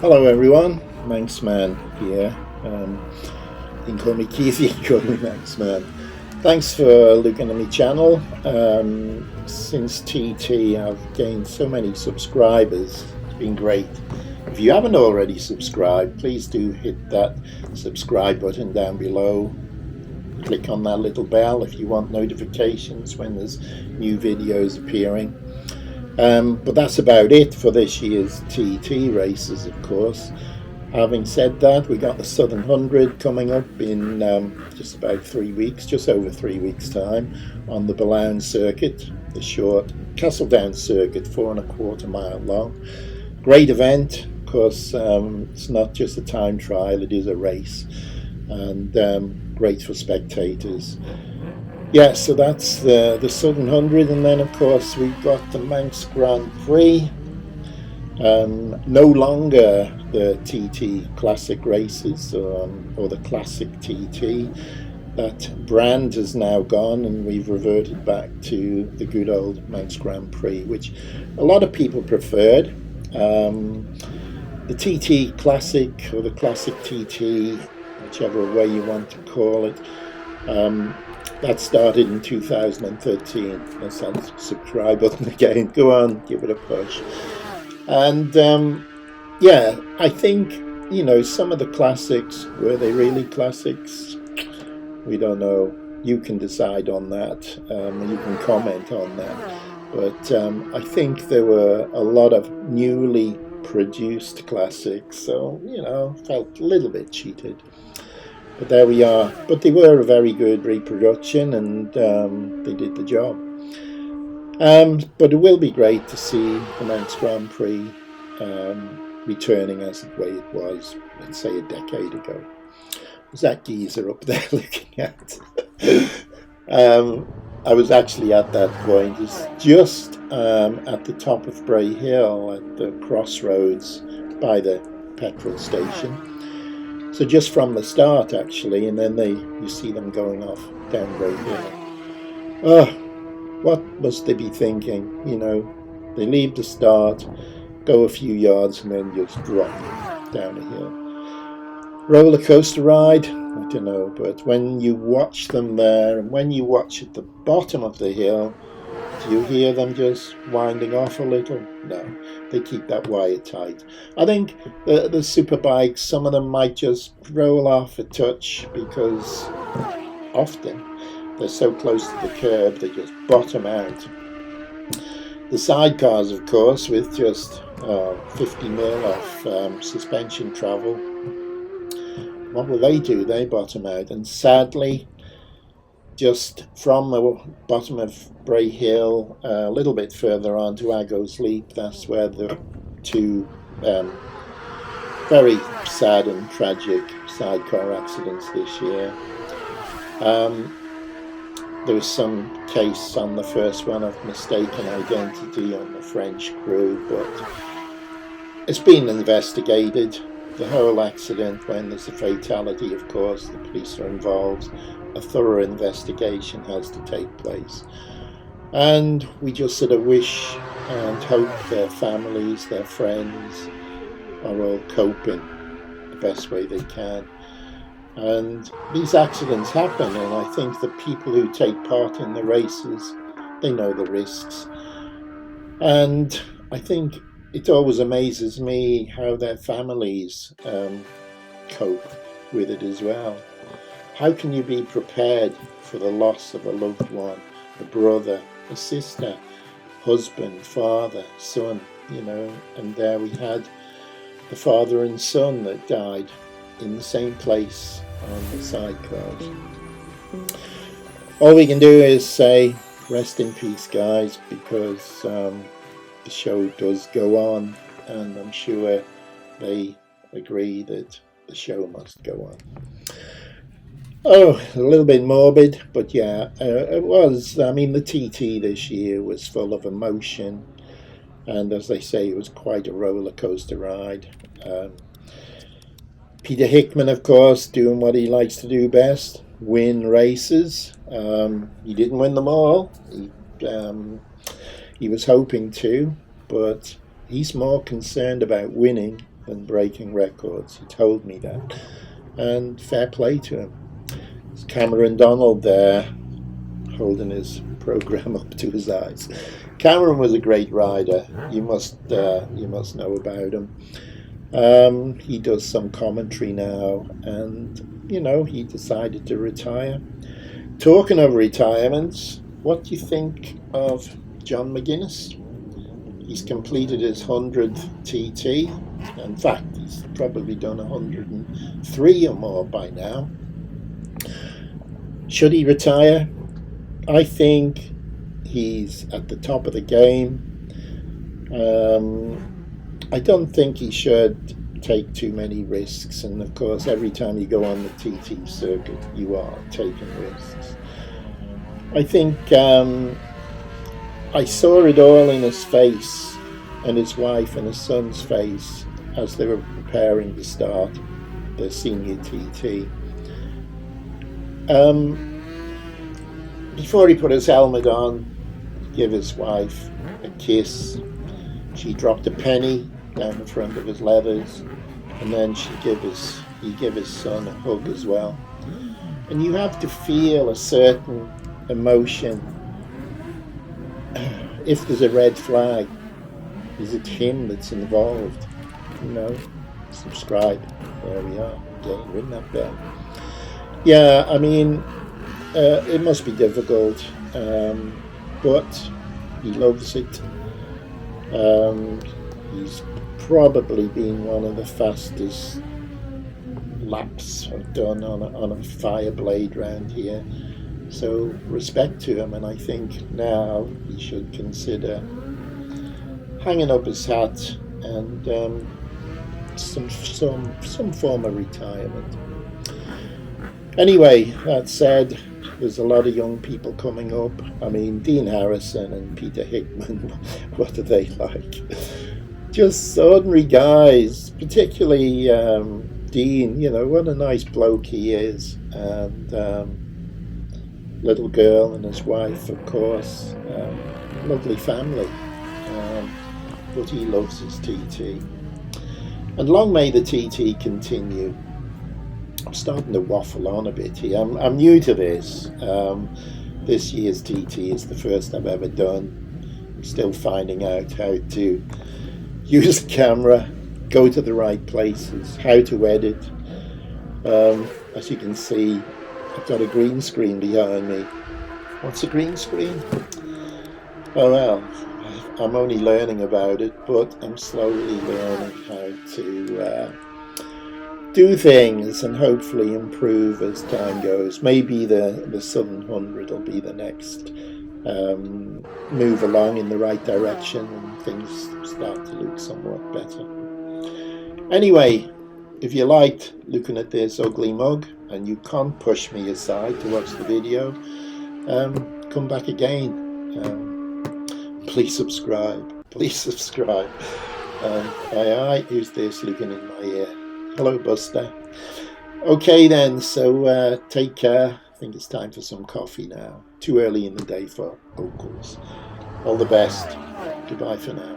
Hello everyone, Manxman here. You can call me Keith, you can call me Manxman. Thanks for looking at my channel. Since TT I've gained so many subscribers, it's been great. If you haven't already subscribed, please do hit that subscribe button down below. Click on that little bell if you want notifications when there's new videos appearing. But that's about it for this year's TT races, of course. Having said that, we got the Southern 100 coming up in just about 3 weeks, just over 3 weeks' time, on the Balown circuit, the short Castledown circuit, 4.25 mile long. Great event, of course. It's not just a time trial, it is a race, and great for spectators. Yeah, so that's the Southern 100, and then of course we've got the Manx Grand Prix. No longer the TT Classic races or the Classic TT. That brand has now gone, and we've reverted back to the good old Manx Grand Prix, which a lot of people preferred. The TT Classic or the Classic TT, whichever way you want to call it. That started in 2013. That's that subscribe button again. Go on, give it a push. And yeah, I think, some of the classics, were they really classics? We don't know. You can decide on that. You can comment on that. But I think there were a lot of newly produced classics, so, felt a little bit cheated. But there we are. But they were a very good reproduction, and they did the job. But it will be great to see the Manx Grand Prix returning as the way it was, let's say, a decade ago. Was that geezer up there looking at? I was actually at that point. It's just at the top of Bray Hill, at the crossroads by the petrol station. So just from the start, actually, and then you see them going off down Bray Hill. Oh, what must they be thinking? They leave the start, go a few yards, and then just drop down a hill. Roller coaster ride? I don't know, but when you watch them there, and when you watch at the bottom of the hill, do you hear them just winding off a little? No, they keep that wire tight. I think the super bikes, some of them might just roll off a touch because often they're so close to the curb they just bottom out. The sidecars, of course, with just 50 mil off suspension travel, what will they do? They bottom out, and sadly, just from the bottom of Bray Hill, a little bit further on to Aggo's Leap, that's where the two very sad and tragic sidecar accidents this year. There was some case on the first one of mistaken identity on the French crew, but it's been investigated. The whole accident, when there's a fatality, of course, the police are involved. A thorough investigation has to take place. And we just sort of wish and hope their families, their friends are all coping the best way they can. And these accidents happen, and I think the people who take part in the races, they know the risks. And I think it always amazes me how their families cope with it as well. How can you be prepared for the loss of a loved one, a brother, a sister, husband, father, son, and there we had the father and son that died in the same place on the sidecars. All we can do is say, rest in peace, guys, because the show does go on, and I'm sure they agree that the show must go on. Oh, a little bit morbid, but yeah, it was. I mean, the TT this year was full of emotion, and as they say, it was quite a roller coaster ride. Peter Hickman, of course, doing what he likes to do best, win races. He didn't win them all. He was hoping to, but he's more concerned about winning than breaking records. He told me that. And fair play to him. It's Cameron Donald there, holding his program up to his eyes. Cameron was a great rider. You must know about him. He does some commentary now, and he decided to retire. Talking of retirements, what do you think of John McGuinness? He's completed his 100th TT. In fact, he's probably done 103 or more by now. Should he retire? I think he's at the top of the game. I don't think he should take too many risks, and of course every time you go on the TT circuit you are taking risks. I think I saw it all in his face and his wife and his son's face as they were preparing to start their senior TT. Before he put his helmet on, give his wife a kiss. She dropped a penny down in front of his leathers, and then he gave his son a hug as well. And you have to feel a certain emotion. If there's a red flag, is it him that's involved? Subscribe. There we are. Again, ring that bell. Yeah, I mean, it must be difficult, but he loves it. He's probably been one of the fastest laps I've done on a Fireblade round here. So respect to him, and I think now he should consider hanging up his hat and some form of retirement. Anyway, that said, there's a lot of young people coming up. I mean, Dean Harrison and Peter Hickman, what are they like? Just ordinary guys, particularly Dean, what a nice bloke he is. And little girl and his wife, of course. Lovely family. But he loves his TT. And long may the TT continue. I'm starting to waffle on a bit here. I'm new to this. This year's TT is the first I've ever done. I'm still finding out how to use the camera, go to the right places, how to edit. As you can see, I've got a green screen behind me. What's a green screen? Oh well, I'm only learning about it, but I'm slowly learning how to do things and hopefully improve as time goes. Maybe the Southern 100 will be the next move along in the right direction and things start to look somewhat better. Anyway, if you liked looking at this ugly mug and you can't push me aside to watch the video, come back again. Please subscribe. Aye, who's this looking in my ear? Hello, Buster. Okay then, so take care. I think it's time for some coffee now. Too early in the day for vocals. All the best. Goodbye for now.